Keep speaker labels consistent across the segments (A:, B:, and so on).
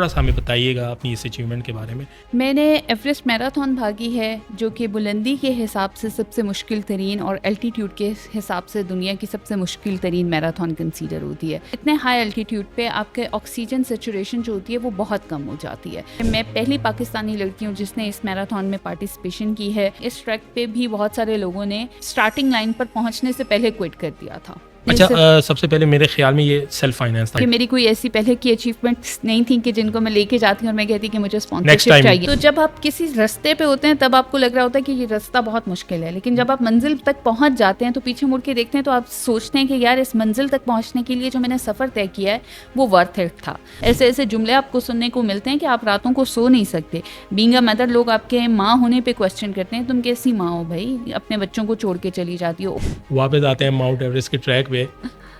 A: थोड़ा सा हमें बताइएगा अपनी इस अचीवमेंट के बारे में।
B: मैंने एवरेस्ट मैराथन भागी है, जो कि बुलंदी के हिसाब से सबसे मुश्किल तरीन और एल्टीट्यूड के हिसाब से दुनिया की सबसे मुश्किल तरीन मैराथन कंसीडर होती है। इतने हाई एल्टीट्यूड पे आपके ऑक्सीजन सेचुरेशन जो होती है वो बहुत कम हो जाती है। मैं पहली पाकिस्तानी लड़की हूँ जिसने इस मैराथन में पार्टिसिपेशन की है। इस ट्रैक पे भी बहुत सारे लोगों ने स्टार्टिंग लाइन पर पहुँचने से पहले क्विट कर दिया था।
A: अच्छा, सबसे पहले मेरे ख्याल में ये सेल्फ फाइनेंस था
B: कि मेरी कोई ऐसी पहले की अचीवमेंट्स नहीं थी कि जिनको मैं लेके जाती हूँ और मैं कहती कि मुझे स्पॉन्सरशिप चाहिए। तो जब आप किसी रास्ते पे होते हैं तब आपको लग रहा होता है कि ये रास्ता बहुत मुश्किल है, लेकिन जब आप मंजिल तक पहुँच जाते हैं तो पीछे मुड़ के देखते हैं तो आप सोचते हैं कि यार इस मंजिल तक पहुँचने के लिए जो मैंने सफ़र तय किया है वो वर्थ इट था। ऐसे ऐसे जुमले आपको सुनने को मिलते हैं कि आप रातों को सो नहीं सकते। बीइंग अ मदर, लोग आपके माँ होने पर क्वेश्चन करते हैं, तुम कैसी माँ हो भाई, अपने बच्चों को छोड़ के चली जाती हो।
A: वापस आते हैं माउंट एवरेस्ट के ट्रैक पे,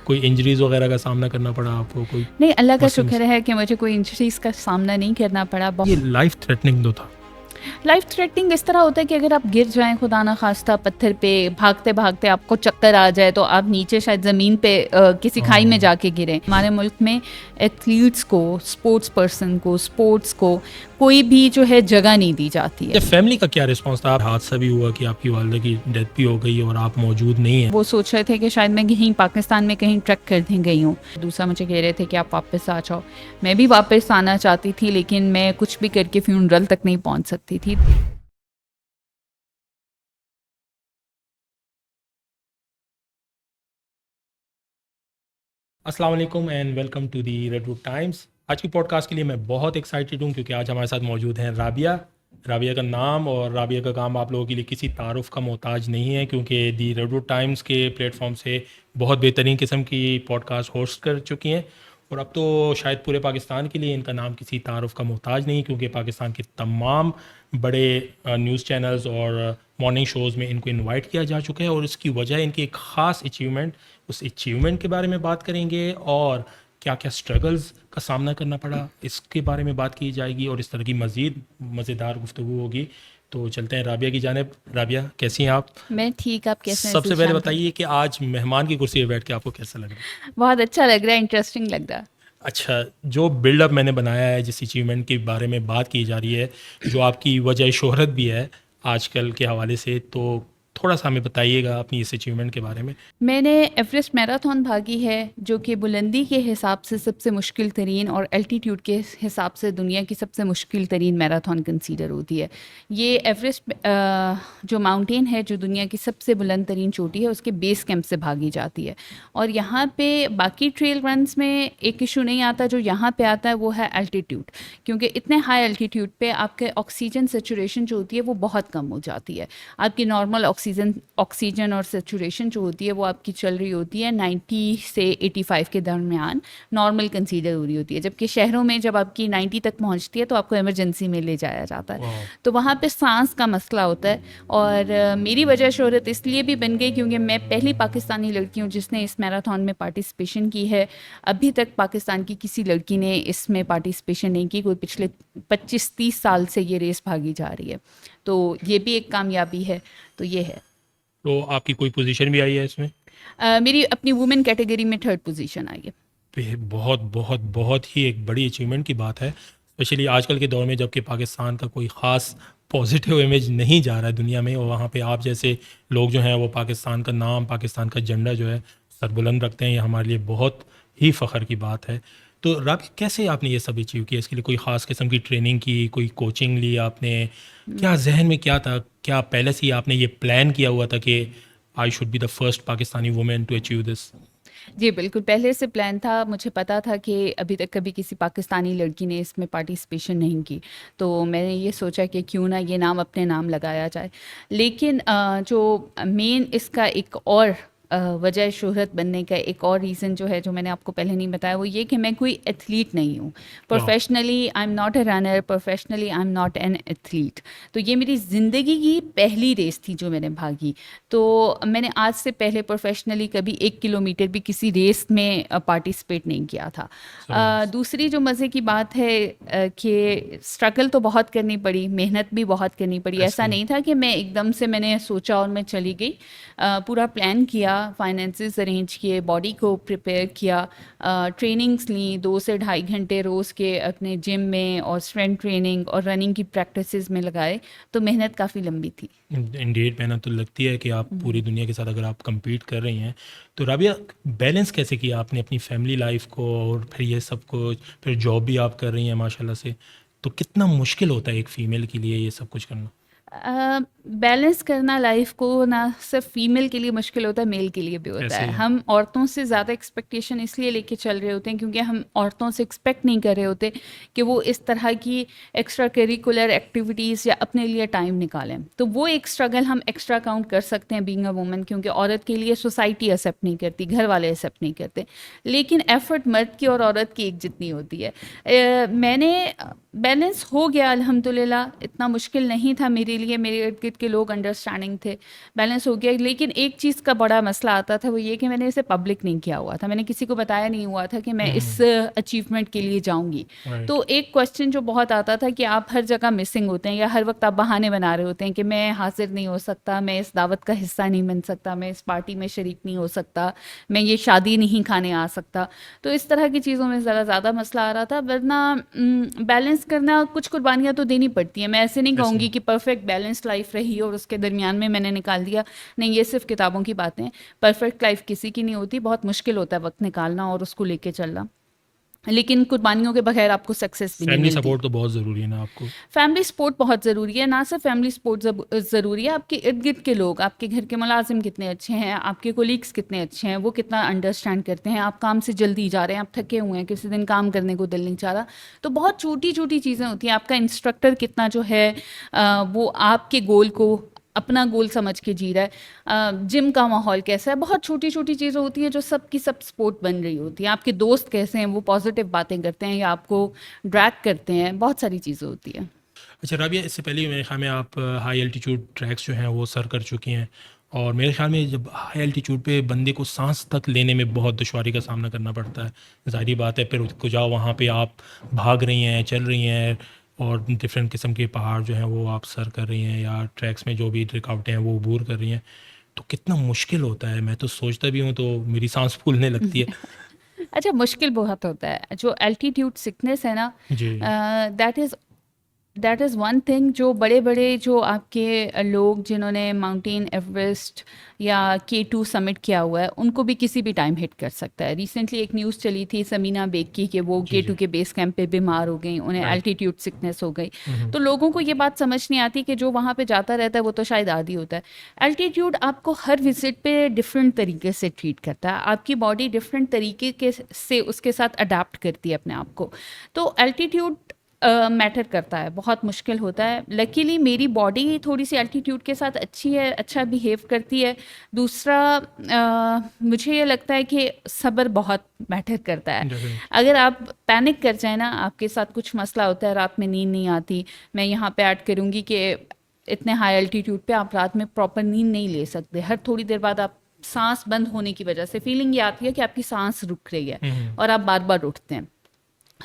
A: कोई इंजरीज वगैरह का सामना करना पड़ा आपको? कोई
B: नहीं, अल्लाह का शुक्र है कि मुझे कोई इंजरीज का सामना नहीं करना पड़ा।
A: ये लाइफ थ्रेटनिंग तो था?
B: लाइफ थ्रेटनिंग इस तरह होता है कि अगर आप गिर जाएं खुदा ना खास्ता पत्थर पे, भागते भागते आपको चक्कर आ जाए तो आप नीचे शायद ज़मीन पे किसी खाई में जाके गिरें। हमारे मुल्क में एथलीट्स को, स्पोर्ट्स पर्सन को, स्पोर्ट्स को कोई भी जो है जगह नहीं दी जाती है।
A: फैमिली का क्या रिस्पॉन्स था? हादसा भी हुआ कि आपकी वालिदा की डेथ भी हो गई और आप मौजूद नहीं हैं।
B: वो सोच रहे थे कि शायद मैं कहीं पाकिस्तान में कहीं ट्रक कर दी गई हूँ। दूसरा मुझे कह रहे थे कि आप वापस आ जाओ। मैं भी वापस आना चाहती थी, लेकिन मैं कुछ भी करके फ्यूनरल तक नहीं पहुँच सकती थी।
A: अस्सलाम वालेकुम and welcome to the Redwood Times. आज की पॉडकास्ट के लिए मैं बहुत एक्साइटेड हूँ क्योंकि आज हमारे साथ मौजूद हैं राबिया। राबिया का नाम और राबिया का काम आप लोगों के लिए किसी तारुफ का मोहताज नहीं है, क्योंकि दी रेडवुड टाइम्स के प्लेटफॉर्म से बहुत बेहतरीन किस्म की पॉडकास्ट होस्ट कर चुकी हैं और अब तो शायद पूरे पाकिस्तान के लिए इनका नाम किसी तारुफ का मोहताज नहीं, क्योंकि पाकिस्तान के तमाम बड़े न्यूज़ चैनल्स और मॉर्निंग शोज़ में इनको इनवाइट किया जा चुका है और इसकी वजह इनकी एक ख़ास अचीवमेंट, उस अचीवमेंट के बारे में बात करेंगे और क्या क्या स्ट्रगल्स का सामना करना पड़ा इसके बारे में बात की जाएगी और इस तरह की मज़ीद मज़ेदार गुफ्तगू होगी। तो चलते हैं राबिया की जानिब। राबिया, कैसी हैं आप?
B: मैं ठीक, आप कैसे हैं?
A: सबसे पहले बताइए कि आज मेहमान की कुर्सी पर बैठ के आपको कैसा लग रहा है?
B: बहुत अच्छा लग रहा है, इंटरेस्टिंग लग रहा है।
A: अच्छा, जो बिल्डअप मैंने बनाया है, जिस अचीवमेंट के बारे में बात की जा रही है, जो आपकी वजह शोहरत भी है आजकल के हवाले से, तो थोड़ा सा हमें बताइएगा अपनी इस अचीवमेंट के बारे में।
B: मैंने एवरेस्ट मैराथन भागी है, जो कि बुलंदी के हिसाब से सबसे मुश्किल तरीन और एल्टीट्यूड के हिसाब से दुनिया की सबसे मुश्किल तरीन मैराथन कंसीडर होती है। ये एवरेस्ट जो माउंटेन है, जो दुनिया की सबसे बुलंद तरीन चोटी है, उसके बेस कैंप से भागी जाती है। और यहाँ पे बाकी ट्रेल रन्स में एक इशू नहीं आता, जो यहाँ पे आता है वो है एल्टीट्यूड, क्योंकि इतने हाई एल्टीट्यूड पे आपके ऑक्सीजन सेचुरेशन जो होती है वो बहुत कम हो जाती है। आपकी नॉर्मल ऑक्सीजन और सेचुरेशन जो होती है वो आपकी चल रही होती है 90 से 85 के दरमियान, नॉर्मल कंसीडर हो रही होती है। जबकि शहरों में जब आपकी 90 तक पहुंचती है तो आपको इमरजेंसी में ले जाया जाता है। तो वहाँ पे सांस का मसला होता है। और मेरी वजह शोहरत इसलिए भी बन गई क्योंकि मैं पहली पाकिस्तानी लड़की हूँ जिसने इस मैराथन में पार्टिसिपेशन की है। अभी तक पाकिस्तान की किसी लड़की ने इसमें पार्टिसिपेशन नहीं की। कोई पिछले 25-30 साल से ये रेस भागी जा रही है, तो ये भी एक कामयाबी है। तो ये है।
A: तो आपकी कोई पोजीशन भी आई है इसमें?
B: मेरी अपनी वुमेन कैटेगरी में 3rd पोजीशन आई है।
A: बहुत बहुत बहुत ही एक बड़ी अचीवमेंट की बात है, स्पेशली आजकल के दौर में जबकि पाकिस्तान का कोई ख़ास पॉजिटिव इमेज नहीं जा रहा है दुनिया में, और वहाँ पे आप जैसे लोग जो हैं वो पाकिस्तान का नाम, पाकिस्तान का झंडा जो है सरबुलंद रखते हैं। ये हमारे लिए बहुत ही फ़ख्र की बात है। तो राबी, कैसे आपने ये सब अचीव किया? इसके लिए कोई ख़ास किस्म की ट्रेनिंग की, कोई कोचिंग ली आपने? क्या जहन में क्या था? क्या पहले से ही आपने ये प्लान किया हुआ था कि I should be the first Pakistani women to achieve this?
B: जी बिल्कुल, पहले से प्लान था। मुझे पता था कि अभी तक कभी किसी पाकिस्तानी लड़की ने इसमें पार्टिसिपेशन नहीं की, तो मैंने ये सोचा कि क्यों ना ये नाम अपने नाम लगाया जाए। लेकिन जो मेन इसका एक और वजह शोहरत बनने का एक और रीज़न जो है, जो मैंने आपको पहले नहीं बताया, वो ये कि मैं कोई एथलीट नहीं हूँ। Professionally I am not a runner, professionally I am not an athlete. तो ये मेरी ज़िंदगी की पहली रेस थी जो मैंने भागी। तो मैंने आज से पहले प्रोफेशनली कभी 1 किलोमीटर भी किसी रेस में पार्टिसिपेट नहीं किया था। दूसरी जो मज़े की बात है कि स्ट्रगल तो बहुत करनी पड़ी, मेहनत भी बहुत करनी पड़ी। ऐसा नहीं था कि मैं एकदम से मैंने सोचा और मैं चली गई। पूरा प्लान किया, फाइनेंसेस अरेंज किए, बॉडी को प्रिपेयर किया, ट्रेनिंग्स ली 2 से ढाई घंटे रोज़ के अपने जिम में और स्ट्रेंथ ट्रेनिंग और रनिंग की प्रैक्टिसेस में लगाए, तो मेहनत काफ़ी लंबी थी।
A: इंडीड मेहनत तो लगती है कि आप पूरी दुनिया के साथ अगर आप compete कर रही हैं, तो राबिया बैलेंस कैसे किया आपने अपनी फैमिली लाइफ को और फिर ये सब कुछ, फिर जॉब भी आप कर रही हैं माशाल्लाह से, तो कितना मुश्किल होता है एक फ़ीमेल के लिए ये सब कुछ करना?
B: बैलेंस करना लाइफ को ना सिर्फ फीमेल के लिए मुश्किल होता है, मेल के लिए भी होता
A: कैसे?
B: है। हम औरतों से ज़्यादा एक्सपेक्टेशन इसलिए लेके चल रहे होते हैं क्योंकि हम औरतों से एक्सपेक्ट नहीं कर रहे होते कि वो इस तरह की एक्स्ट्रा करिकुलर एक्टिविटीज़ या अपने लिए टाइम निकालें। तो वो एक स्ट्रगल हम एक्स्ट्रा काउंट कर सकते हैं बीइंग अ वुमन, क्योंकि औरत के लिए सोसाइटी एक्सेप्ट नहीं करती, घर वाले एक्सेप्ट नहीं करते, लेकिन एफर्ट मर्द की और औरत की एक जितनी होती है। मैंने बैलेंस हो गया अल्हम्दुलिल्लाह, इतना मुश्किल नहीं था मेरे लिए, मेरे इर्द गिर्द के लोग अंडरस्टैंडिंग थे, बैलेंस हो गया। लेकिन एक चीज़ का बड़ा मसला आता था, वो ये कि मैंने इसे पब्लिक नहीं किया हुआ था, मैंने किसी को बताया नहीं हुआ था कि मैं इस अचीवमेंट के लिए जाऊंगी।
A: राइट।
B: तो एक क्वेश्चन जो बहुत आता था कि आप हर जगह मिसिंग होते हैं या हर वक्त आप बहाने बना रहे होते हैं कि मैं हाजिर नहीं हो सकता, मैं इस दावत का हिस्सा नहीं बन सकता, मैं इस पार्टी में शरीक नहीं हो सकता, मैं ये शादी नहीं खाने आ सकता। तो इस तरह की चीज़ों में ज़रा ज़्यादा मसला आ रहा था, वरना बैलेंस करना, कुछ कुर्बानियाँ तो देनी पड़ती हैं। मैं ऐसे नहीं
A: ऐसे।
B: कहूँगी कि परफेक्ट बैलेंस लाइफ रही और उसके दरमियान में मैंने निकाल दिया, नहीं, ये सिर्फ किताबों की बातें हैं। परफेक्ट लाइफ किसी की नहीं होती, बहुत मुश्किल होता है वक्त निकालना और उसको लेके चलना, लेकिन कुर्बानियों के बगैर आपको सक्सेस भी नहीं
A: फैमिली
B: मिलती।
A: सपोर्ट तो बहुत ज़रूरी है ना आपको?
B: फैमिली सपोर्ट बहुत ज़रूरी है, ना सिर्फ फैमिली सपोर्ट ज़रूरी है, आपके इर्द गिर्द के लोग, आपके घर के मुलाजिम कितने अच्छे हैं, आपके कोलीग्स कितने अच्छे हैं, वो कितना अंडरस्टैंड करते हैं, आप काम से जल्दी जा रहे हैं, आप थके हुए हैं, किसी दिन काम करने को दिल नहीं चाह रहा, तो बहुत छोटी छोटी चीज़ें होती हैं। आपका इंस्ट्रक्टर कितना जो है वो आपके गोल को अपना गोल समझ के जी रहा है, जिम का माहौल कैसा है, बहुत छोटी छोटी चीज़ें होती हैं जो सब की सब सपोर्ट बन रही होती है। आपके दोस्त कैसे हैं, वो पॉजिटिव बातें करते हैं या आपको ड्रैग करते हैं, बहुत सारी चीज़ें होती हैं।
A: अच्छा राबिया, इससे पहले मेरे ख्याल में आप हाई एल्टीट्यूड ट्रैक्स जो हैं वो सर कर चुकी हैं, और मेरे ख्याल में जब हाई एल्टीट्यूड पे बंदे को सांस तक लेने में बहुत दुश्वारी का सामना करना पड़ता है, ज़ाहिर बात है। फिर उसको जाओ वहाँ पे आप भाग रही हैं, चल रही हैं, और डिफरेंट किस्म के पहाड़ जो हैं वो आप सर कर रही हैं, या ट्रैक्स में जो भी रुकावटें हैं वो अबूर कर रही हैं, तो कितना मुश्किल होता है। मैं तो सोचता भी हूँ तो मेरी सांस फूलने लगती है।
B: अच्छा, मुश्किल बहुत होता है। जो एल्टीट्यूड सिकनेस है ना,
A: जी।
B: That is one thing. जो बड़े बड़े जो आपके लोग जिन्होंने माउंटेन एवरेस्ट या K2 समिट किया हुआ है, उनको भी किसी भी टाइम हिट कर सकता है। रिसेंटली एक न्यूज़ चली थी समीना बेग की कि वो
A: जी,
B: K2 के बेस कैंप पे बीमार हो गई, उन्हें
A: राइट।
B: एल्टीट्यूड सिकनेस हो गई। तो लोगों को ये बात समझ नहीं आती कि जो वहाँ पे जाता रहता है वो तो शायद आदी होता है। एल्टीट्यूड आपको हर विजिट पे डिफरेंट तरीके से ट्रीट करता है, आपकी बॉडी डिफरेंट तरीके के से उसके साथ अडाप्ट करती है अपने आप को। तो एल्टीट्यूड मैटर करता है, बहुत मुश्किल होता है। लकीली मेरी बॉडी थोड़ी सी एल्टीट्यूड के साथ अच्छी है, अच्छा बिहेव करती है। दूसरा, मुझे ये लगता है कि सब्र बहुत मैटर करता है।
A: डेफिनेट।
B: अगर आप पैनिक कर जाए ना, आपके साथ कुछ मसला होता है, रात में नींद नहीं आती, मैं यहाँ पे ऐड करूँगी कि इतने हाई एल्टीट्यूड पे आप रात में प्रॉपर नींद नहीं ले सकते। हर थोड़ी देर बाद आप सांस बंद होने की वजह से फीलिंग ये आती है कि आपकी सांस रुक रही है और आप बार बार उठते हैं।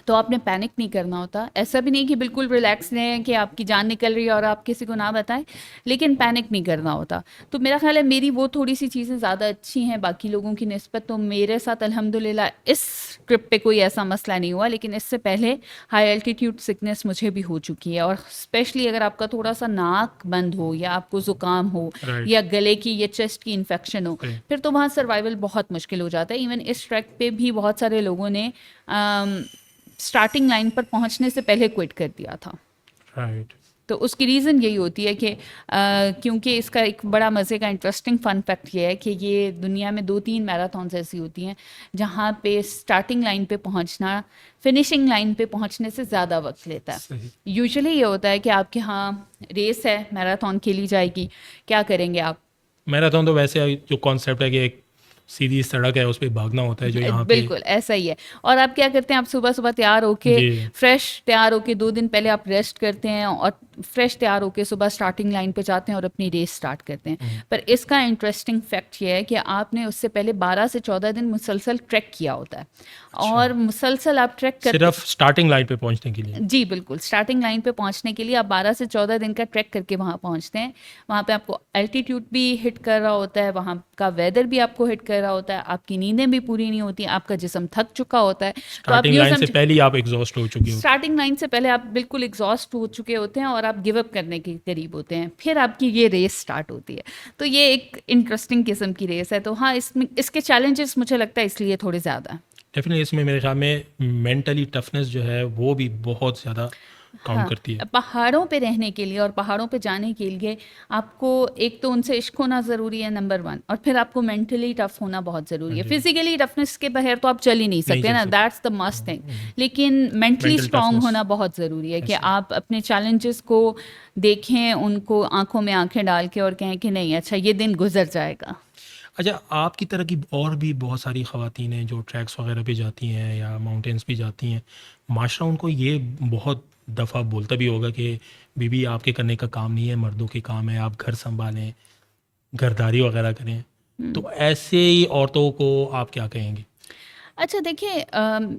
B: तो आपने पैनिक नहीं करना होता। ऐसा भी नहीं कि बिल्कुल रिलैक्स रहें कि आपकी जान निकल रही है और आप किसी को ना बताएं, लेकिन पैनिक नहीं करना होता। तो मेरा ख्याल है मेरी वो थोड़ी सी चीज़ें ज़्यादा अच्छी हैं बाकी लोगों की निस्बत। तो मेरे साथ अल्हम्दुलिल्लाह इस ट्रिप पे कोई ऐसा मसला नहीं हुआ, लेकिन इससे पहले हाई एल्टीट्यूड सिकनेस मुझे भी हो चुकी है। और स्पेशली अगर आपका थोड़ा सा नाक बंद हो या आपको ज़ुकाम हो
A: राइट।
B: या गले की या चेस्ट की इन्फेक्शन हो,
A: Okay.
B: फिर तो वहाँ सर्वाइवल बहुत मुश्किल हो जाता है। इवन इस ट्रैक पे भी बहुत सारे लोगों ने स्टार्टिंग लाइन पर पहुंचने से पहले क्विट कर दिया था।
A: राइट।
B: तो उसकी रीज़न यही होती है कि क्योंकि इसका एक बड़ा मज़े का इंटरेस्टिंग फन फैक्ट ये है कि ये दुनिया में 2-3 मैराथन्स ऐसी होती हैं जहाँ पे स्टार्टिंग लाइन पे पहुँचना फिनिशिंग लाइन पे पहुँचने से ज़्यादा वक्त लेता है।
A: सही।
B: यूजुअली ये होता है कि आपके यहाँ रेस है, मैराथन खेली जाएगी, क्या करेंगे आप?
A: मैराथन तो वैसे जो कॉन्सेप्ट है कि एक सीधी सड़क है उस पे भागना होता है जो यहाँ पे।
B: बिल्कुल ऐसा ही है। और आप क्या करते हैं, आप सुबह सुबह तैयार होके,
A: जी
B: फ्रेश तैयार होके 2 दिन पहले आप रेस्ट करते हैं और फ्रेश तैयार होके सुबह स्टार्टिंग लाइन पे जाते हैं और अपनी रेस स्टार्ट करते हैं। पर इसका इंटरेस्टिंग फैक्ट ये है कि आपने उससे पहले 12 से 14 दिन मुसलसल ट्रैक किया होता है। और मुसलसल आप ट्रैक करते,
A: सिर्फ स्टार्टिंग लाइन पे पहुंचने के लिए।
B: जी बिल्कुल, स्टार्टिंग लाइन पे पहुंचने के लिए आप 12 से 14 दिन का ट्रैक करके वहाँ पहुंचते हैं। वहाँ पे आपको एल्टीट्यूड भी हिट कर रहा होता है, वहाँ का वेदर भी आपको हिट कर रहा होता है, आपकी नींदें भी पूरी नहीं होती, आपका जिस्म थक चुका होता है। तो आप
A: स्टार्टिंग
B: यूँ
A: लाइन से
B: समझ,
A: पहले ही आप एग्जॉस्ट हो चुके हो।
B: स्टार्टिंग लाइन से पहले आप बिल्कुल एग्जॉस्ट हो चुके होते हैं और आप गिव अप करने के करीब होते हैं। फिर आपकी ये रेस स्टार्ट होती है। तो ये एक इंटरेस्टिंग किस्म की रेस है। तो हाँ, इसमें इसके चैलेंजेस मुझे लगता है इसलिए थोड़े ज़्यादा हैं।
A: डेफिनेटली इसमें मेरे ख्याल में मेंटली टफनेस जो है वो भी बहुत ज़्यादा काउंट
B: हाँ,
A: करती है।
B: पहाड़ों पे रहने के लिए और पहाड़ों पे जाने के लिए आपको एक तो उनसे इश्क होना ज़रूरी है, नंबर 1, और फिर आपको मेंटली टफ होना बहुत ज़रूरी है।
A: जी।
B: फिजिकली टफनेस के बगैर तो आप चल ही नहीं
A: नहीं
B: सकते
A: चल
B: ना,
A: सकते।
B: That's the must thing. लेकिन मेंटली
A: मेंटल
B: स्ट्रांग
A: टफनेस
B: होना बहुत ज़रूरी है कि
A: ऐसे।
B: आप अपने चैलेंजेस को देखें, उनको आंखों में आंखें डाल के और कहें कि नहीं, अच्छा ये दिन गुजर जाएगा।
A: अच्छा, आपकी तरह की और भी बहुत सारी ख़वातीन हैं जो ट्रैक्स वगैरह पे जाती हैं या माउंटेन्स पे जाती हैं। माशरा उनको ये बहुत दफ़ा बोलता भी होगा कि बीबी आपके करने का काम नहीं है, मर्दों के काम है, आप घर संभालें, घरदारी वगैरह करें। तो ऐसे ही औरतों को आप क्या कहेंगे?
B: अच्छा देखिए,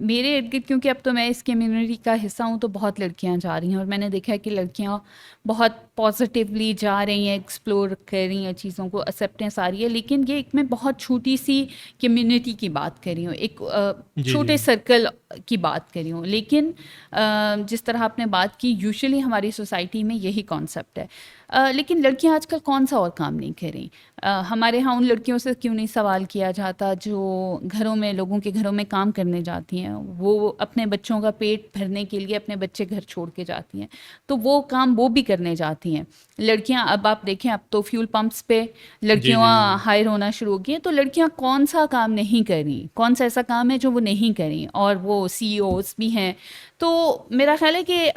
B: मेरे इर्द गिर्द, क्योंकि अब तो मैं इस कम्युनिटी का हिस्सा हूँ, तो बहुत लड़कियाँ जा रही हैं और मैंने देखा है कि लड़कियाँ बहुत पॉजिटिवली जा रही हैं, एक्सप्लोर कर रही हैं चीज़ों को, एक्सेप्टेंस आ रही है। लेकिन ये एक मैं बहुत छोटी सी कम्युनिटी की बात कर रही हूँ, एक
A: जी
B: छोटे
A: जी
B: सर्कल की बात कर रही हूँ। लेकिन जिस तरह आपने बात की, यूजुअली हमारी सोसाइटी में यही कॉन्सेप्ट है। लेकिन लड़कियां आजकल कौन सा और काम नहीं कर रही। हमारे यहाँ उन लड़कियों से क्यों नहीं सवाल किया जाता जो घरों में, लोगों के घरों में काम करने जाती हैं। वो अपने बच्चों का पेट भरने के लिए अपने बच्चे घर छोड़ के जाती हैं, तो वो काम वो भी करने जाती हैं। लड़कियां, अब आप देखें, अब तो फ्यूल पंप्स पे
A: जी
B: लड़कियां
A: जी
B: हायर होना शुरू हो गई हैं। तो लड़कियां कौन सा काम नहीं कर रही, कौन सा ऐसा काम है जो वो नहीं कर रही, और वो सीईओज भी हैं। तो मेरा ख्याल है कि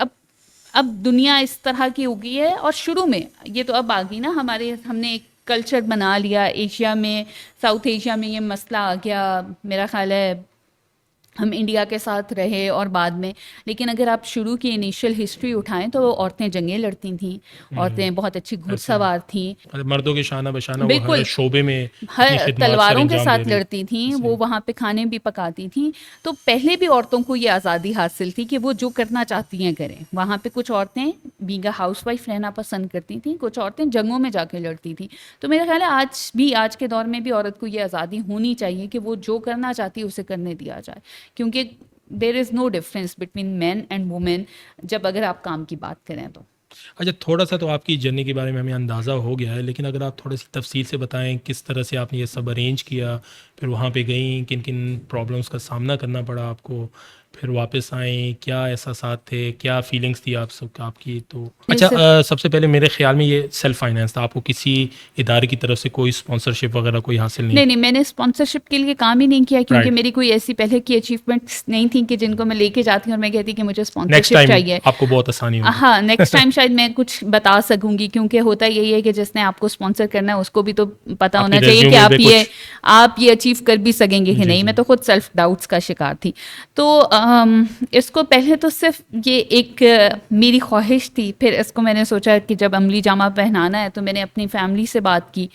B: अब दुनिया इस तरह की हो गई है। और शुरू में ये तो अब आ गई ना, हमने एक कल्चर बना लिया एशिया में, साउथ एशिया में ये मसला आ गया। मेरा ख्याल है हम इंडिया के साथ रहे और बाद में, लेकिन अगर आप शुरू की इनिशियल हिस्ट्री उठाएं तो औरतें जंगें लड़ती थीं, औरतें बहुत अच्छी
A: ऐसे
B: घुड़सवार थीं,
A: मतलब मर्दों के शाना बशाना वो हर
B: बिल्कुल
A: शोबे में अपनी
B: हर
A: खिदमत सर
B: तलवारों के
A: अंजाम दे
B: साथ
A: रही।
B: लड़ती थीं,
A: ऐसे
B: वो वहाँ पे खाने भी पकाती थीं। तो पहले भी औरतों को ये आज़ादी हासिल थी कि वो जो करना चाहती हैं करें। वहाँ पे कुछ औरतें बीइंग अ हाउसवाइफ रहना पसंद करती थीं, कुछ औरतें जंगों में जाके लड़ती थीं। तो मेरा ख्याल है आज के दौर में भी औरत को ये आज़ादी होनी चाहिए कि वो जो करना चाहती है उसे करने दिया जाए, क्योंकि there is no difference between man and women, जब अगर आप काम की बात करें तो।
A: अच्छा, थोड़ा सा तो आपकी जर्नी के बारे में हमें अंदाज़ा हो गया है, लेकिन अगर आप थोड़ी सी तफसील से बताएं किस तरह से आपने ये सब अरेंज किया, फिर वहाँ पे गई, किन किन प्रॉब्लम्स का सामना करना पड़ा आपको, फिर वापस आए, क्या एहसासात थे, क्या फीलिंग्स थी आप सब आपकी। तो अच्छा,
B: जैसे
A: सबसे पहले मेरे ख्याल में ये सेल्फ फाइनेंस था, आपको किसी इदारे की तरफ से कोई स्पॉन्सरशिप वगैरह कोई हासिल नहीं?
B: नहीं, मैंने स्पॉन्सरशिप के लिए काम ही नहीं किया, क्योंकि
A: राइट।
B: मेरी कोई ऐसी पहले की अचीवमेंट्स नहीं थी कि जिनको मैं लेके जाती हूँ और मैं कहती कि मुझे
A: नेक्स्ट
B: स्पॉन्सरशिप
A: टाइम
B: चाहिए।
A: आपको बहुत आसानी होगी।
B: हाँ, नेक्स्ट टाइम शायद मैं कुछ बता सकूंगी, क्योंकि होता यही है कि जिसने आपको स्पॉन्सर करना है उसको भी तो पता
A: आपकी
B: होना चाहिए कि
A: resume पे कुछ
B: आप ये अचीव कर भी सकेंगे कि
A: जी
B: नहीं।
A: जी
B: मैं तो खुद सेल्फ डाउट्स का शिकार थी। तो इसको पहले तो सिर्फ ये एक मेरी ख्वाहिश थी, फिर इसको मैंने सोचा कि जब अमली जामा पहनाना है तो मैंने अपनी फैमिली से बात की,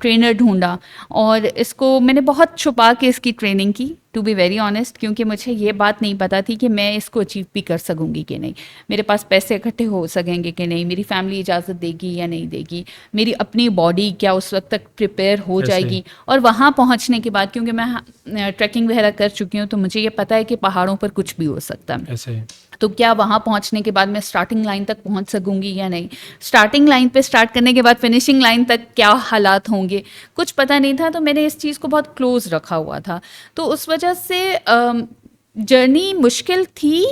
B: ट्रेनर ढूंढा, और इसको मैंने बहुत छुपा के इसकी ट्रेनिंग की, टू बी वेरी ऑनेस्ट, क्योंकि मुझे ये बात नहीं पता थी कि मैं इसको अचीव भी कर सकूंगी कि नहीं, मेरे पास पैसे इकट्ठे हो सकेंगे कि नहीं, मेरी फैमिली इजाज़त देगी या नहीं देगी, मेरी अपनी बॉडी क्या उस वक्त तक प्रिपेयर हो
A: ऐसे
B: जाएगी। और वहाँ पहुँचने के बाद, क्योंकि मैं ट्रैकिंग वगैरह कर चुकी हूँ, तो मुझे ये पता है कि पहाड़ों पर कुछ भी हो सकता है।
A: ऐसे
B: तो क्या वहाँ पहुँचने के बाद मैं स्टार्टिंग लाइन तक पहुँच सकूंगी या नहीं, स्टार्टिंग लाइन पे स्टार्ट करने के बाद फिनिशिंग लाइन तक क्या हालात होंगे, कुछ पता नहीं था। तो मैंने इस चीज़ को बहुत क्लोज रखा हुआ था। तो उस वजह से जर्नी मुश्किल थी,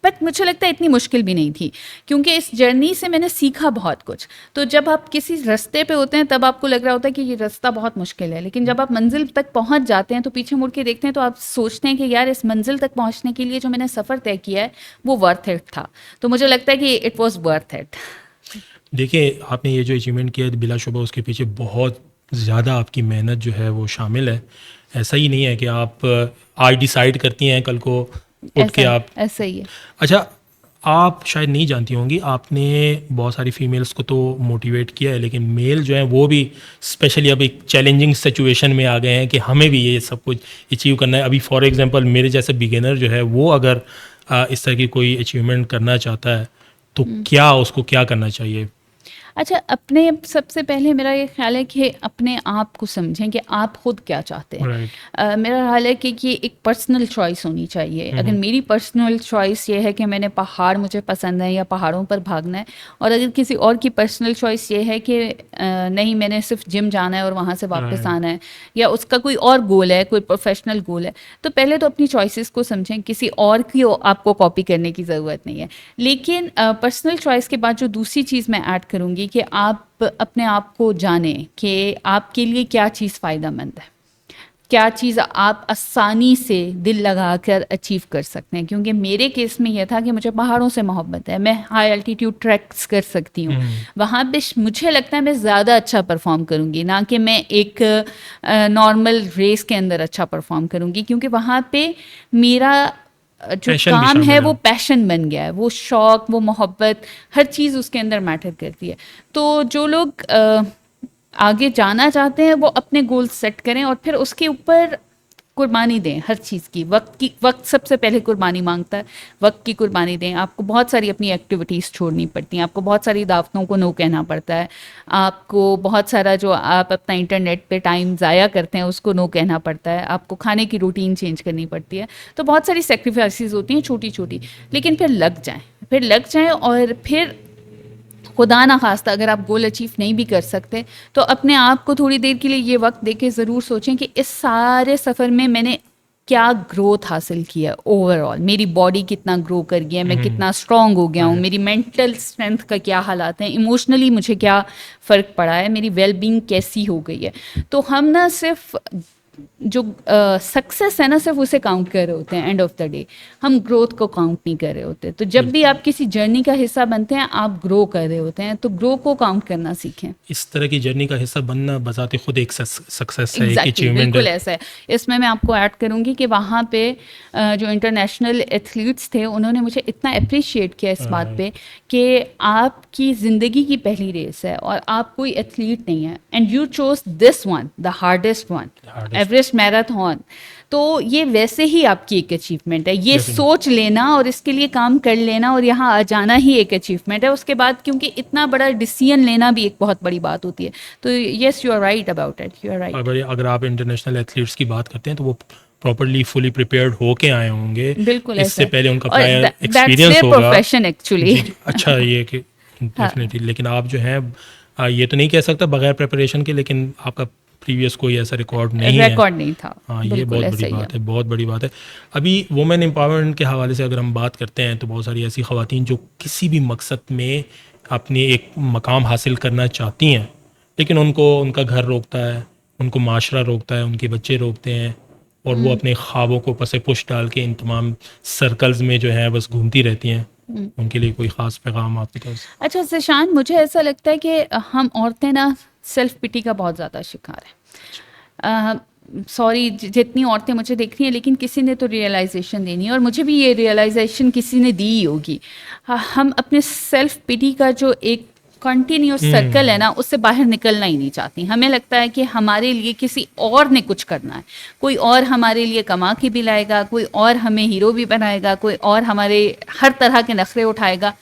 B: बट मुझे लगता है इतनी मुश्किल भी नहीं थी, क्योंकि इस जर्नी से मैंने सीखा बहुत कुछ। तो जब आप किसी रास्ते पे होते हैं तब आपको लग रहा होता है कि ये रास्ता बहुत मुश्किल है, लेकिन जब आप मंजिल तक पहुंच जाते हैं तो पीछे मुड़ के देखते हैं तो आप सोचते हैं कि यार, इस मंजिल तक पहुंचने के लिए जो मैंने सफ़र तय किया है वो वर्थ इट था। तो मुझे लगता है कि इट वॉज वर्थ इट।
A: देखिए, आपने ये जो अचीवमेंट किया है बिलाशुबा उसके पीछे बहुत ज़्यादा आपकी मेहनत जो है वो शामिल है। ऐसा ही नहीं है कि आप आज डिसाइड करती हैं कल को उठ के आप।
B: ऐसा ही है।
A: अच्छा, आप शायद नहीं जानती होंगी, आपने बहुत सारी फीमेल्स को तो मोटिवेट किया है, लेकिन मेल जो हैं वो भी स्पेशली अब एक चैलेंजिंग सिचुएशन में आ गए हैं कि हमें भी ये सब कुछ अचीव करना है। अभी फॉर एग्जांपल मेरे जैसे बिगिनर जो है वो अगर इस तरह की कोई अचीवमेंट करना चाहता है तो क्या उसको क्या करना चाहिए?
B: अच्छा, सबसे पहले मेरा ये ख्याल है कि अपने आप को समझें कि आप खुद क्या चाहते हैं।
A: राइट।
B: मेरा ख्याल है कि ये एक पर्सनल चॉइस होनी चाहिए। अगर मेरी पर्सनल चॉइस ये है कि मैंने पहाड़ मुझे पसंद है या पहाड़ों पर भागना है, और अगर किसी और की पर्सनल चॉइस ये है कि नहीं, मैंने सिर्फ जिम जाना है और वहाँ से वापस
A: राइट।
B: आना है, या उसका कोई और गोल है, कोई प्रोफेशनल गोल है, तो पहले तो अपनी चॉइसेस को समझें। किसी और की आपको कॉपी करने की ज़रूरत नहीं है। लेकिन पर्सनल चॉइस के बाद जो दूसरी चीज़ मैं ऐड करूँगी कि आप अपने आप को जानें कि आपके लिए क्या चीज़ फ़ायदेमंद है, क्या चीज़ आप आसानी से दिल लगाकर अचीव कर सकते हैं। क्योंकि मेरे केस में यह था कि मुझे पहाड़ों से मोहब्बत है, मैं हाई एल्टीट्यूड ट्रैक्स कर सकती हूँ, वहाँ पे मुझे लगता है मैं ज़्यादा अच्छा परफॉर्म करूँगी, ना कि मैं एक नॉर्मल रेस के अंदर अच्छा परफॉर्म करूँगी, क्योंकि वहाँ पे मेरा जो
A: पैशन भी
B: काम
A: शामिल
B: है
A: है।
B: वो पैशन बन गया है, वो शौक, वो मोहब्बत, हर चीज़ उसके अंदर मैटर करती है। तो जो लोग आगे जाना चाहते हैं वो अपने गोल सेट करें और फिर उसके ऊपर कुर्बानी दें हर चीज़ की। वक्त सबसे पहले कुर्बानी मांगता है, वक्त की कुर्बानी दें। आपको बहुत सारी अपनी एक्टिविटीज़ छोड़नी पड़ती हैं, आपको बहुत सारी दावतों को नो कहना पड़ता है, आपको बहुत सारा जो आप अपना इंटरनेट पे टाइम ज़ाया करते हैं उसको नो कहना पड़ता है, आपको खाने की रूटीन चेंज करनी पड़ती है। तो बहुत सारी सेक्रीफाइसेस होती हैं छोटी छोटी, लेकिन फिर लग जाएं और फिर खुदा ना खास्ता अगर आप गोल अचीव नहीं भी कर सकते तो अपने आप को थोड़ी देर के लिए ये वक्त देके ज़रूर सोचें कि इस सारे सफ़र में मैंने क्या ग्रोथ हासिल किया, ओवरऑल मेरी बॉडी कितना ग्रो कर गया, मैं कितना स्ट्रांग हो गया हूँ, मेरी मेंटल स्ट्रेंथ का क्या हालात हैं, इमोशनली मुझे क्या फ़र्क पड़ा है, मेरी वेलबींग कैसी हो गई है। तो हम ना सिर्फ जो सक्सेस है ना सिर्फ उसे काउंट कर रहे होते हैं, एंड ऑफ द डे हम ग्रोथ को काउंट नहीं कर रहे होते। तो जब भी आप किसी जर्नी का हिस्सा बनते हैं आप ग्रो कर रहे होते हैं, तो ग्रो को काउंट करना सीखें।
A: इस तरह की जर्नी का हिस्सा बनना बजाते खुद एक सक्सेस है, एक
B: Exactly,
A: अचीवमेंट
B: बिल्कुल
A: है।
B: ऐसा है। इसमें मैं आपको ऐड करूंगी कि वहाँ पे जो इंटरनेशनल एथलीट्स थे उन्होंने मुझे इतना अप्रिशिएट किया इस बात पे कि आपकी ज़िंदगी की पहली रेस है और आप कोई एथलीट नहीं है, and you chose this one, the hardest one, Everest marathon. तो ये वैसे ही आपकी एक अचीवमेंट है। ये सोच लेना और इसके लिए काम कर लेना और यहाँ आ जाना ही एक अचीवमेंट है। उसके बाद क्योंकि इतना बड़ा डिसीजन लेना भी एक बहुत बड़ी बात होती है। तो yes, you are right about it, you are right.
A: अगर आप इंटरनेशनल एथलीट्स की बात करते हैं तो वो प्रॉपर्ली फुली प्रिपेयर्ड होके आए होंगे,
B: बिल्कुल
A: इससे
B: ऐसा
A: पहले उनका
B: और
A: प्रायर
B: दैट्स
A: एक्सपीरियंस
B: देयर
A: होगा।
B: Profession actually.
A: जी, अच्छा ये कि डेफिनेटली। लेकिन आप जो हैं ये तो नहीं कह सकता बगैर प्रिपरेशन के, लेकिन आपका प्रीवियस कोई ऐसा रिकॉर्ड नहीं है।
B: रिकॉर्ड नहीं था।
A: हाँ, ये
B: बिल्कुल
A: बहुत
B: ऐसा
A: बड़ी
B: ही
A: बात है, बहुत बड़ी बात है। अभी वुमेन एम्पावरमेंट के हवाले से अगर हम बात करते हैं तो बहुत सारी ऐसी ख़वातीन जो किसी भी मकसद में अपने एक मकाम हासिल करना चाहती हैं, लेकिन उनको उनका घर रोकता है, उनको माशरा रोकता है, उनके बच्चे रोकते हैं, और वो अपने ख्वाबों को पसे पुश डाल के इन तमाम सर्कल्स में जो है बस घूमती रहती हैं। उनके लिए कोई ख़ास पैगाम आपकी तरफ से?
B: अच्छा ज़िशान, मुझे ऐसा लगता है कि हम औरतें ना सेल्फ पिटी का बहुत ज़्यादा शिकार है। सॉरी जितनी औरतें मुझे देख रही हैं, लेकिन किसी ने तो रियलाइजेशन देनी है और मुझे भी ये रियलाइजेशन किसी ने दी ही होगी। हम अपने सेल्फ पिटी का जो एक कंटिन्यूस सर्कल है ना उससे बाहर निकलना ही नहीं चाहती। हमें लगता है कि हमारे लिए किसी और ने कुछ करना है, कोई और हमारे लिए कमा के भी लाएगा, कोई और हमें हीरो भी बनाएगा, कोई और हमारे हर तरह के नखरे उठाएगा।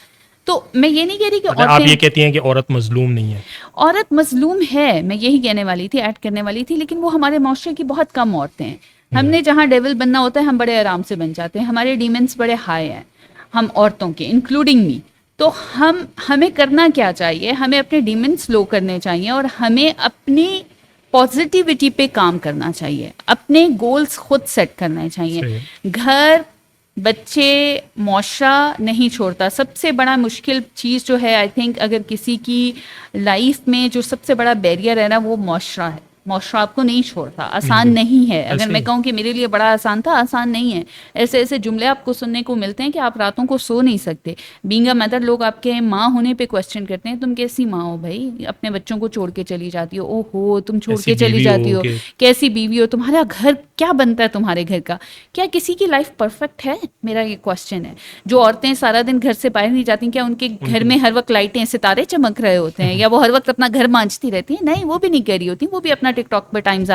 B: तो मैं ये नहीं कह रही कि
A: मतलब आप ये कहती हैं कि औरत मजलूम नहीं है?
B: औरत मजलूम है, मैं यही कहने वाली थी, ऐड करने वाली थी, लेकिन वो हमारे माशरे की बहुत कम औरतें हैं। हमने जहाँ डेविल बनना होता है हम बड़े आराम से बन जाते हैं, हमारे डीमंस बड़े हाई हैं हम औरतों के, इंक्लूडिंग मी। तो हमें करना क्या चाहिए? हमें अपने डीमंस लो करने चाहिए और हमें अपनी पॉजिटिविटी पे काम करना चाहिए, अपने गोल्स खुद सेट करने चाहिए। घर, बच्चे, मौशरा नहीं छोड़ता। सबसे बड़ा मुश्किल चीज़ जो है, आई थिंक अगर किसी की लाइफ में जो सबसे बड़ा बैरियर है ना वो मौशरा है। मौशरा आपको नहीं छोड़ता, आसान नहीं है। अगर मैं कहूँ कि मेरे लिए बड़ा आसान था, आसान नहीं है। ऐसे ऐसे जुमले आपको सुनने को मिलते हैं कि आप रातों को सो नहीं सकते। बीइंग अ मदर, लोग आपके माँ होने पे क्वेश्चन करते हैं, तुम कैसी माँ हो भाई, अपने बच्चों को छोड़ के चली जाती हो, ओहो तुम छोड़
A: ऐसी
B: के चली
A: बीवी
B: जाती
A: हो
B: हो,
A: कि
B: कैसी बीवी हो, तुम्हारा घर क्या बनता है, तुम्हारे घर का क्या, किसी की लाइफ परफेक्ट है, मेरा ये क्वेश्चन है। जो औरतें सारा दिन घर से बाहर नहीं जाती, क्या उनके घर में हर वक्त लाइटें सितारे चमक रहे होते हैं, या वो हर वक्त अपना घर मांजती रहती हैं? नहीं, वो भी नहीं कर रही होती, वो भी अपना टिकटॉक पे टाइम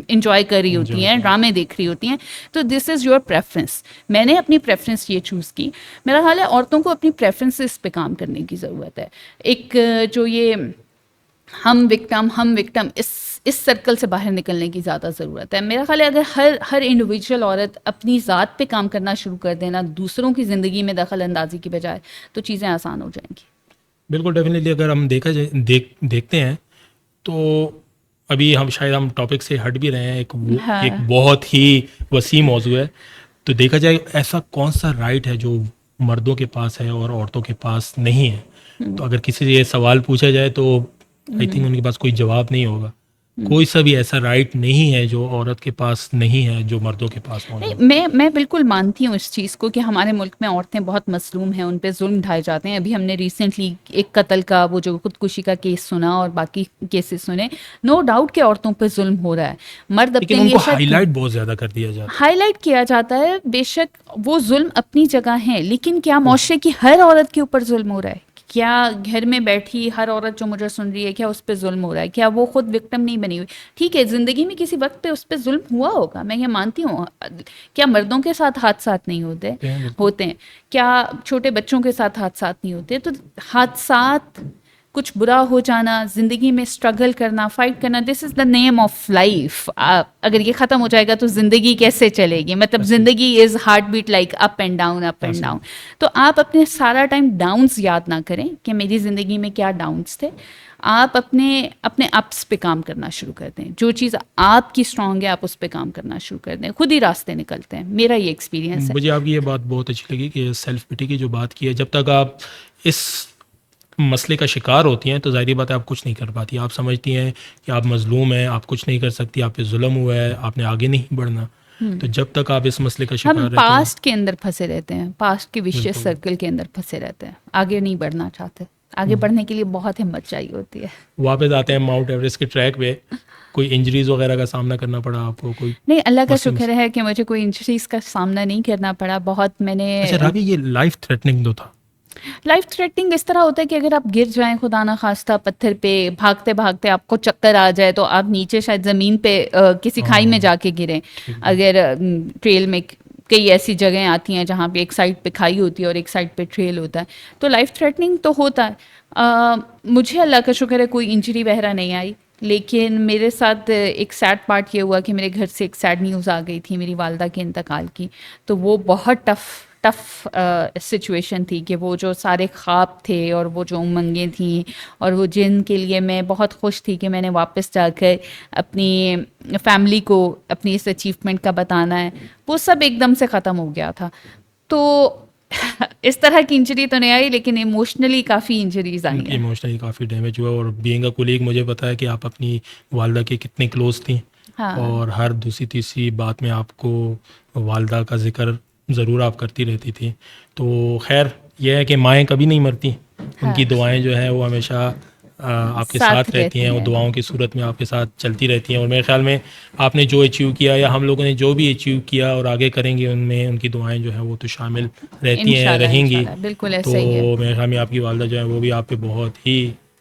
B: इंजॉय कर रही होती हैं, ड्रामे देख रही होती हैं। तो दिस इज़ योर प्रेफरेंस। मैंने अपनी प्रेफरेंस ये चूज़ की। मेरा ख्याल है औरतों को अपनी प्रेफरेंसेस पे काम करने की ज़रूरत है। एक जो ये हम विक्टम इस सर्कल से बाहर निकलने की ज़्यादा ज़रूरत है। मेरा ख्याल है अगर हर इंडिविजुअल औरत अपनी ज़ात पे काम करना शुरू कर देना, दूसरों की ज़िंदगी में दखल अंदाजी की बजाय, तो चीज़ें आसान हो जाएंगी।
A: बिल्कुल, डेफिनेटली। अगर हम देखते हैं तो अभी हम टॉपिक से हट भी रहे हैं,
B: हाँ।
A: एक बहुत ही वसी मौजू है। तो देखा जाए ऐसा कौन सा राइट है जो मर्दों के पास है और औरतों के पास नहीं है। तो अगर किसी से ये सवाल पूछा जाए तो आई थिंक उनके पास कोई जवाब नहीं होगा। कोई सा भी ऐसा राइट नहीं है जो औरत के पास नहीं है जो मर्दों के पास
B: नहीं,
A: मौजूद है।
B: मैं बिल्कुल मानती हूँ इस चीज़ को कि हमारे मुल्क में औरतें बहुत मजलूम हैं, उन पे जुल्म ढाए जाते हैं। अभी हमने रिसेंटली एक कत्ल का वो जो खुदकुशी का केस सुना और बाकी केसेस सुने। नो डाउट कि औरतों पे जुल्म हो रहा है। मर्द
A: लेकिन
B: अपने
A: उनको
B: लिए
A: हाईलाइट बहुत ज़्यादा कर दिया जाता
B: हाईलाइट किया जाता है। बेशक वो जुल्म अपनी जगह है, लेकिन क्या माशरे की हर औरत के ऊपर जुल्म हो रहा है? क्या घर में बैठी हर औरत जो मुझे सुन रही है, क्या उस पर जुल्म हो रहा है? क्या वो खुद विक्टिम नहीं बनी हुई? ठीक है, ज़िंदगी में किसी वक्त पे उस पर जुल्म हुआ होगा, मैं ये मानती हूँ। क्या मर्दों के साथ हादसात नहीं होते?
A: है।
B: होते हैं। क्या छोटे बच्चों के साथ हादसात नहीं होते? तो हादसात, कुछ बुरा हो जाना, ज़िंदगी में स्ट्रगल करना, फाइट करना, this is the name of life. अगर ये ख़त्म हो जाएगा तो ज़िंदगी कैसे चलेगी? मतलब ज़िंदगी is heart beat like up and down, up and down. तो आप अपने सारा टाइम डाउन्स याद ना करें कि मेरी ज़िंदगी में क्या डाउन्स थे। आप अपने अप्स पे काम करना शुरू कर दें। जो चीज़ आपकी स्ट्रांग है, आप उस पे काम करना शुरू कर दें, खुद ही रास्ते निकलते हैं। मेरा ये एक्सपीरियंस है।
A: मुझे आपकी ये बात बहुत अच्छी लगी कि सेल्फ पिटी की जो बात की है, जब तक आप इस मसले का शिकार होती हैं तो ज़ाहिर बात है आप कुछ नहीं कर पाती। आप समझती हैं कि आप मज़लूम हैं, आप कुछ नहीं कर सकती, आप पे जुल्म हुआ है, आपने आगे नहीं बढ़ना। तो जब तक आप इस मसले का शिकार
B: हम
A: रहते हैं,
B: पास्ट के अंदर फंसे रहते हैं, पास्ट के विशियस
A: बिल्कुल।
B: सर्कल के अंदर फंसे रहते हैं, आगे नहीं बढ़ना चाहते। आगे बढ़ने के लिए बहुत हिम्मत चाहिए होती है।
A: वापस आते हैं माउंट एवरेस्ट के ट्रैक पे। कोई इंजरीज वगैरह का सामना करना पड़ा आपको? कोई
B: नहीं, अल्लाह का
A: मसले
B: शुक्र है कि मुझे कोई इंजरीज का सामना नहीं करना पड़ा। बहुत मैंने
A: अच्छा राबी, ये लाइफ थ्रेटनिंग तो था?
B: लाइफ थ्रेटनिंग इस तरह होता है कि अगर आप गिर जाएं खुदा ना खास्ता पत्थर पे, भागते भागते आपको चक्कर आ जाए, तो आप नीचे शायद ज़मीन पे किसी खाई में जाके गिरें। अगर ट्रेल में कई ऐसी जगहें आती हैं जहाँ पे एक साइड पे खाई होती है और एक साइड पे ट्रेल होता है, तो लाइफ थ्रेटनिंग तो होता है। मुझे अल्लाह का शुक्र है कोई इंजरी वगैरह नहीं आई। लेकिन मेरे साथ एक सैड पार्ट ये हुआ कि मेरे घर से एक सैड न्यूज़ आ गई थी मेरी वालदा के इंतकाल की। तो वो बहुत टफ सिचुएशन थी कि वो जो सारे ख्वाब थे और वो जो उमंगें थी और वो जिनके लिए मैं बहुत खुश थी कि मैंने वापस जाकर अपनी फैमिली को अपनी इस अचीवमेंट का बताना है, वो सब एकदम से ख़त्म हो गया था। तो इस तरह की इंजरी तो नहीं आई, लेकिन इमोशनली काफ़ी इंजरीज आई हैं।
A: इमोशनली काफ़ी डैमेज हुआ। और बीइंग अ कोलीग मुझे पता है कि आप अपनी वालदा के कितने क्लोज थी।
B: हाँ।
A: और हर दूसरी तीसरी बात में आपको वालदा का जिक्र ज़रूर आप करती रहती थी। तो खैर यह है कि माएँ कभी नहीं मरती, उनकी दुआएं जो हैं वो हमेशा आपके साथ रहती हैं, और दुआओं की सूरत में आपके साथ चलती रहती हैं। और मेरे ख्याल में आपने जो अचीव किया या हम लोगों ने जो भी अचीव किया और आगे करेंगे, उनमें उनकी दुआएं जो हैं वो तो शामिल रहती हैं,
B: इंशाल्लाह,
A: रहेंगी।
B: इंशाल्लाह, बिल्कुल ऐसा
A: तो
B: ही है।
A: मेरे ख्याल में आपकी वालदा जो है वो भी आप पे बहुत ही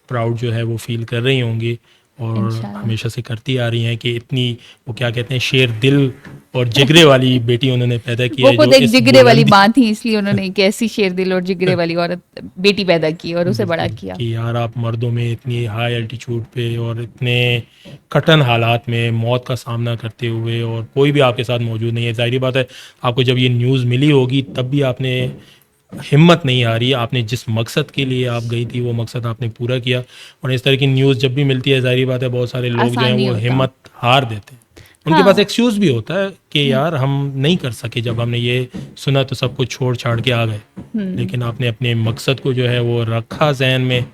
A: प्राउड जो है वो फील कर रही होंगी, और
B: इंशाल्लाह।
A: हमेशा से करती आ रही हैं कि इतनी वो क्या कहते हैं शेर दिल और जिगरे वाली बेटी उन्होंने पैदा की
B: वो
A: है,
B: खुद
A: जो
B: एक
A: इस
B: जिगरे वाली
A: बुलंदी
B: माँ थी, इसलिए उन्होंने एक ऐसी शेर दिल और जिगरे वाली औरत बेटी पैदा की और उसे बड़ा
A: बिल्कुल,
B: किया।
A: कि यार आप मर्दों में इतनी हाई एल्टीट्यूड पे और इतने कठिन हालात में मौत का सामना करते हुए, और कोई भी आपके साथ मौजूद नहीं है। ज़ाहिर बात है आपको जब ये न्यूज़ मिली होगी तब भी आपने हिम्मत नहीं आ रही, आपने जिस मकसद के लिए आप गई थी वो मकसद आपने पूरा किया। और इस तरह की न्यूज़ जब भी मिलती है, ज़ाहिर बात है बहुत सारे लोग जो
B: आसान
A: हैं
B: नहीं
A: वो
B: होता।
A: हिम्मत हार देते हैं। उनके पास एक्सक्यूज़ भी होता है कि यार हम नहीं कर सके, जब हमने ये सुना तो सब कुछ छोड़ छाड़ के आ गए। लेकिन आपने अपने मकसद को जो है वो रखा जहन में,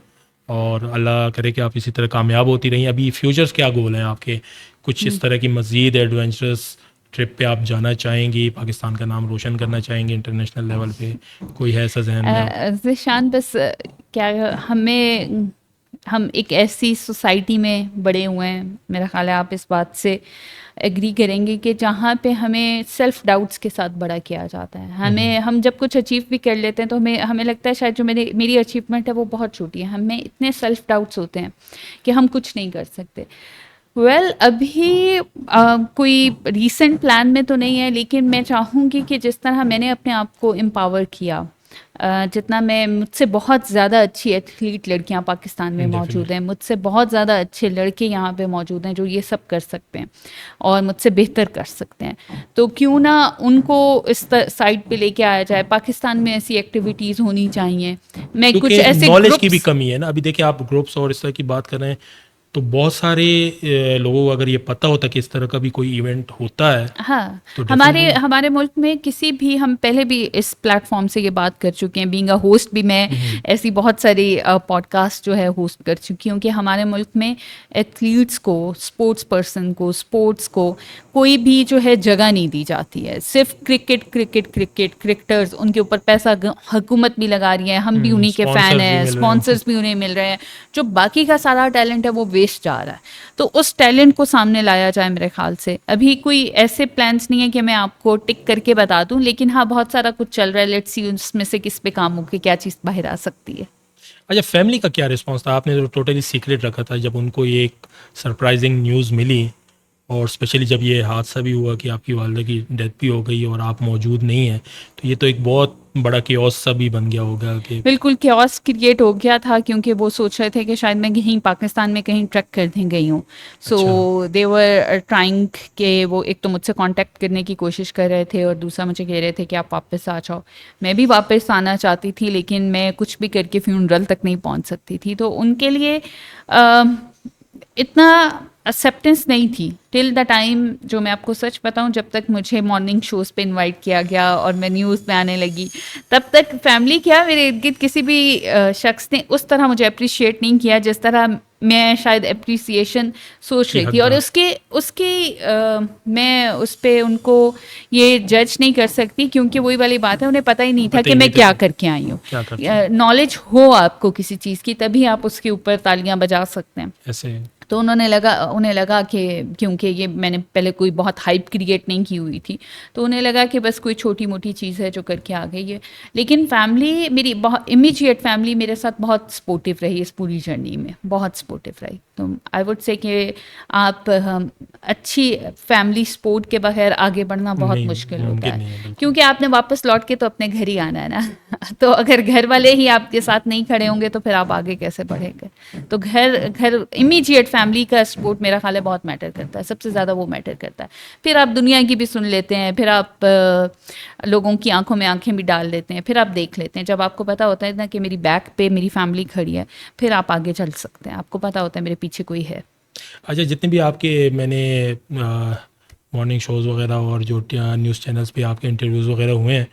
A: और अल्लाह करे कि आप इसी तरह कामयाब होती रहीं। अभी फ्यूचर्स क्या गोल हैं आपके? कुछ इस तरह की मज़ीद एडवेंचरस ट्रिप पे आप जाना चाहेंगी, पाकिस्तान का नाम रोशन करना चाहेंगी इंटरनेशनल लेवल पे, कोई है ऐसा जहन में आप?
B: ज़िशान बस क्या हम एक ऐसी सोसाइटी में बड़े हुए हैं, मेरा ख़्याल है आप इस बात से एग्री करेंगे कि जहाँ पे हमें सेल्फ डाउट्स के साथ बड़ा किया जाता है। हम जब कुछ अचीव भी कर लेते हैं तो हमें लगता है शायद जो मेरी अचीवमेंट है वो बहुत छोटी है। हमें इतने सेल्फ डाउट्स होते हैं कि हम कुछ नहीं कर सकते। अभी कोई रीसेंट प्लान में तो नहीं है, लेकिन मैं चाहूँगी कि जिस तरह मैंने अपने आप को एम्पावर किया, जितना मैं मुझसे बहुत ज़्यादा अच्छी एथलीट लड़कियां पाकिस्तान में मौजूद हैं, मुझसे बहुत ज़्यादा अच्छे लड़के यहाँ पे मौजूद हैं जो ये सब कर सकते हैं और मुझसे बेहतर कर सकते हैं, तो क्यों ना उनको इस साइड पे लेके आया जाए। पाकिस्तान में ऐसी एक्टिविटीज़ होनी चाहिए। मैं कुछ ऐसे
A: नॉलेज की भी कमी है ना। अभी देखिए आप ग्रुप्स और इस तरह की बात कर रहे हैं, तो बहुत सारे लोगों को अगर ये पता होता कि इस तरह का भी कोई इवेंट होता है,
B: हाँ,
A: तो
B: हमारे मुल्क में किसी भी, हम पहले भी इस प्लेटफॉर्म से ये बात कर चुके हैं, बीइंग अ होस्ट भी मैं ऐसी बहुत सारी पॉडकास्ट जो है होस्ट कर चुकी हूँ कि हमारे मुल्क में एथलीट्स को, स्पोर्ट्स पर्सन को, स्पोर्ट्स को कोई भी जो है जगह नहीं दी जाती है। सिर्फ क्रिकेटर्स, उनके ऊपर पैसा हुकूमत भी लगा रही है, हम भी उन्हीं के फ़ैन हैं, स्पॉन्सर्स भी उन्हें मिल रहे हैं, जो बाकी का सारा टैलेंट है वो वेस्ट जा रहा है। तो उस टैलेंट को सामने लाया जाए मेरे ख्याल से। अभी कोई ऐसे प्लान्स नहीं है कि मैं आपको टिक करके बता दूं, लेकिन हाँ बहुत सारा कुछ चल रहा है। लेट्स सी उसमें से किस पे काम होकर क्या चीज़ बाहर आ सकती है।
A: अच्छा, फैमिली का क्या रिस्पांस था? आपने तो टोटली सीक्रेट रखा था जब उनको ये एक सरप्राइजिंग न्यूज़ मिली, और स्पेशली जब ये हादसा भी हुआ कि आपकी वालिदा की डेथ भी हो गई और आप मौजूद नहीं हैं, तो ये तो एक बहुत बड़ा केओस सा भी बन गया होगा कि
B: बिल्कुल केओस क्रिएट हो गया था, क्योंकि वो सोच रहे थे कि शायद मैं कहीं पाकिस्तान में कहीं ट्रक कर दी गई हूँ। सो दे वर ट्राइंग के वो एक तो मुझसे कांटेक्ट करने की कोशिश कर रहे थे और दूसरा मुझे कह रहे थे कि आप वापस आ जाओ। मैं भी वापस आना चाहती थी, लेकिन मैं कुछ भी करके फ्यूनरल तक नहीं पहुँच सकती थी। तो उनके लिए इतना एक्सेप्टेंस नहीं थी टिल द टाइम, जो मैं आपको सच बताऊं, जब तक मुझे मॉर्निंग शोज़ पे इनवाइट किया गया और मैं न्यूज़ में आने लगी, तब तक फैमिली क्या, मेरे इर्द गिर्द किसी भी शख्स ने उस तरह मुझे अप्रिशिएट नहीं किया जिस तरह मैं शायद अप्रिसिएशन सोच रही थी। और मैं उस पर उनको ये जज नहीं कर सकती, क्योंकि वही वाली बात है, उन्हें पता ही नहीं था कि मैं क्या करके आई हूँ। नॉलेज हो आपको किसी चीज़ की, तभी आप उसके ऊपर तालियां बजा सकते हैं।
A: ऐसे
B: तो उन्हें लगा कि क्योंकि ये मैंने पहले कोई बहुत हाइप क्रिएट नहीं की हुई थी, तो उन्हें लगा कि बस कोई छोटी मोटी चीज़ है जो करके आ गई है। लेकिन फैमिली, मेरी बहुत इमीडिएट फैमिली मेरे साथ बहुत सपोर्टिव रही इस पूरी जर्नी में, बहुत सपोर्टिव रही। तो आई वुड से कि आप अच्छी फैमिली सपोर्ट के बगैर आगे बढ़ना बहुत मुश्किल होता है, क्योंकि आपने वापस लौट के तो अपने घर ही आना है ना। तो अगर घर वाले ही आपके साथ नहीं खड़े होंगे तो फिर आप आगे कैसे बढ़ेंगे? तो घर इमीडिएट फैमिली का सपोर्ट मेरा ख्याल है बहुत मैटर करता है, सबसे ज़्यादा वो मैटर करता है। फिर आप दुनिया की भी सुन लेते हैं, फिर आप लोगों की आंखों में आंखें भी डाल लेते हैं, फिर आप देख लेते हैं। जब आपको पता होता है ना कि मेरी बैक पे मेरी फैमिली खड़ी है, फिर आप आगे चल सकते हैं, आपको पता होता है मेरे पीछे कोई है।
A: अच्छा, जितने भी आपके मैंने मॉर्निंग शोज़ वगैरह और जो न्यूज़ चैनल्स पे आपके इंटरव्यूज़ वगैरह हुए हैं,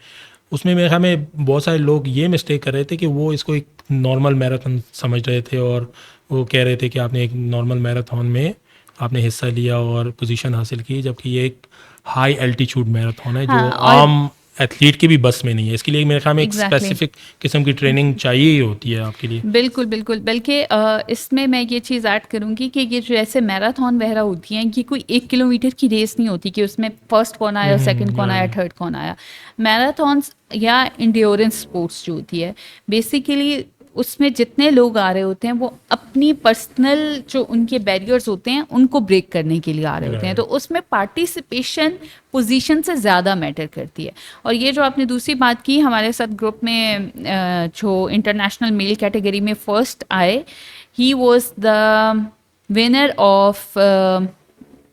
A: उसमें मेरे ख्याल में बहुत सारे लोग ये मिस्टेक कर रहे थे कि वो इसको एक नॉर्मल मैराथन समझ रहे थे, और वो कह रहे थे कि आपने एक नॉर्मल मैराथन में आपने हिस्सा लिया और पोजीशन हासिल की, जबकि ये एक हाई एल्टीट्यूड मैराथन है, जो आम एथलीट की भी बस में नहीं है। इसके लिए मेरे ख्याल में एक स्पेसिफिक किस्म की ट्रेनिंग चाहिए ही होती है आपके लिए।
B: बिल्कुल बिल्कुल, बल्कि इसमें मैं ये चीज़ ऐड करूँगी कि ये जो ऐसे मैराथन वगैरह होती हैं, ये कोई 1 किलोमीटर की रेस नहीं होती कि उसमें फर्स्ट कौन आया, सेकंड कौन आया, थर्ड कौन आया। मैराथन्स या इंड्योरेंस स्पोर्ट्स जो होती है, बेसिकली उसमें जितने लोग आ रहे होते हैं वो अपनी पर्सनल जो उनके बैरियर्स होते हैं उनको ब्रेक करने के लिए आ रहे होते हैं। तो उसमें पार्टिसिपेशन पोजीशन से ज़्यादा मैटर करती है। और ये जो आपने दूसरी बात की, हमारे साथ ग्रुप में जो इंटरनेशनल मेल कैटेगरी में फर्स्ट आए, he was the winner of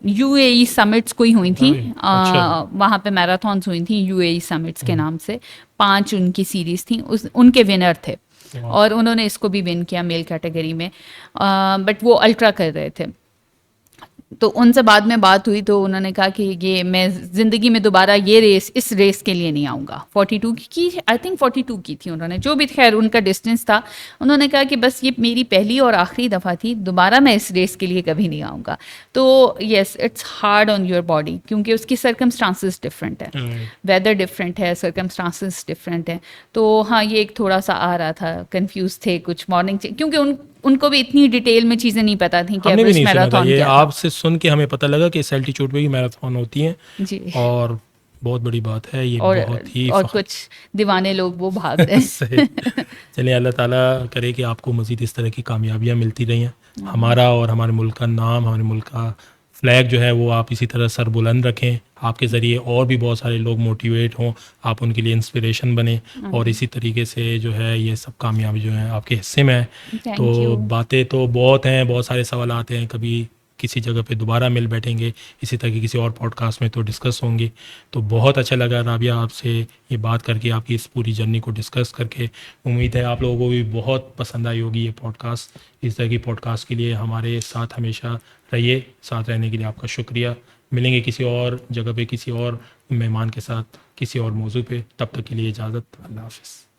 B: UAE summits कोई हुई थी, वहाँ पे मैराथन्स हुई थी UAE समिट्स के नाम से, 5 उनकी सीरीज़ थी, उनके विनर थे और उन्होंने इसको भी विन किया मेल कैटेगरी में, बट वो अल्ट्रा कर रहे थे। तो उनसे बाद में बात हुई तो उन्होंने कहा कि ये मैं ज़िंदगी में दोबारा ये रेस इस रेस के लिए नहीं आऊँगा। 42 की आई थिंक 42 की थी उन्होंने, जो भी खैर उनका डिस्टेंस था। उन्होंने कहा कि बस ये मेरी पहली और आखिरी दफ़ा थी, दोबारा मैं इस रेस के लिए कभी नहीं आऊँगा। तो yes, it's hard on your body क्योंकि उसकी सर्कमस्टांसिस डिफरेंट है, वेदर डिफरेंट है, सर्कमस्टांसिस डिफरेंट है। तो हाँ, ये एक थोड़ा सा आ रहा था, कंफ्यूज थे कुछ मॉर्निंग, क्योंकि उनको भी इतनी डिटेल में चीज़ें नहीं पता थी कि
A: हमने भी
B: एवरेस्ट
A: नहीं सुना था,
B: मैराथन
A: ये
B: क्या था।
A: आपसे सुन के हमें पता लगा कि इस एल्टीट्यूड पे भी मैराथन होती हैं
B: जी।
A: और बहुत बड़ी बात है ये,
B: और
A: बहुत ही
B: और कुछ दीवाने लोग वो भागते
A: सही।
B: हैं।
A: चलिए, अल्लाह ताला करे कि आपको मज़ीद इस तरह की कामयाबियाँ मिलती रही हैं। हमारा और हमारे मुल्क का नाम, हमारे मुल्क का फ्लैग जो है वो आप इसी तरह सर बुलंद रखें, आपके ज़रिए और भी बहुत सारे लोग मोटिवेट हों, आप उनके लिए इंस्पिरेशन बने और इसी तरीके से जो है ये सब कामयाबी जो है आपके हिस्से में है।
B: थैंक
A: तो
B: यू।
A: बातें तो बहुत हैं, बहुत सारे सवाल आते हैं, कभी किसी जगह पे दोबारा मिल बैठेंगे, इसी तरह की किसी और पॉडकास्ट में तो डिस्कस होंगे। तो बहुत अच्छा लगा राबिया आपसे ये बात करके, आपकी इस पूरी जर्नी को डिस्कस करके। उम्मीद है आप लोगों को भी बहुत पसंद आई होगी ये पॉडकास्ट। इस तरह की पॉडकास्ट के लिए हमारे साथ हमेशा रहिए, साथ रहने के लिए आपका शुक्रिया। मिलेंगे किसी और जगह पे किसी और मेहमान के साथ किसी और मौजू पे, तब तक के लिए इजाज़त, अल्लाह हाफ़िज़।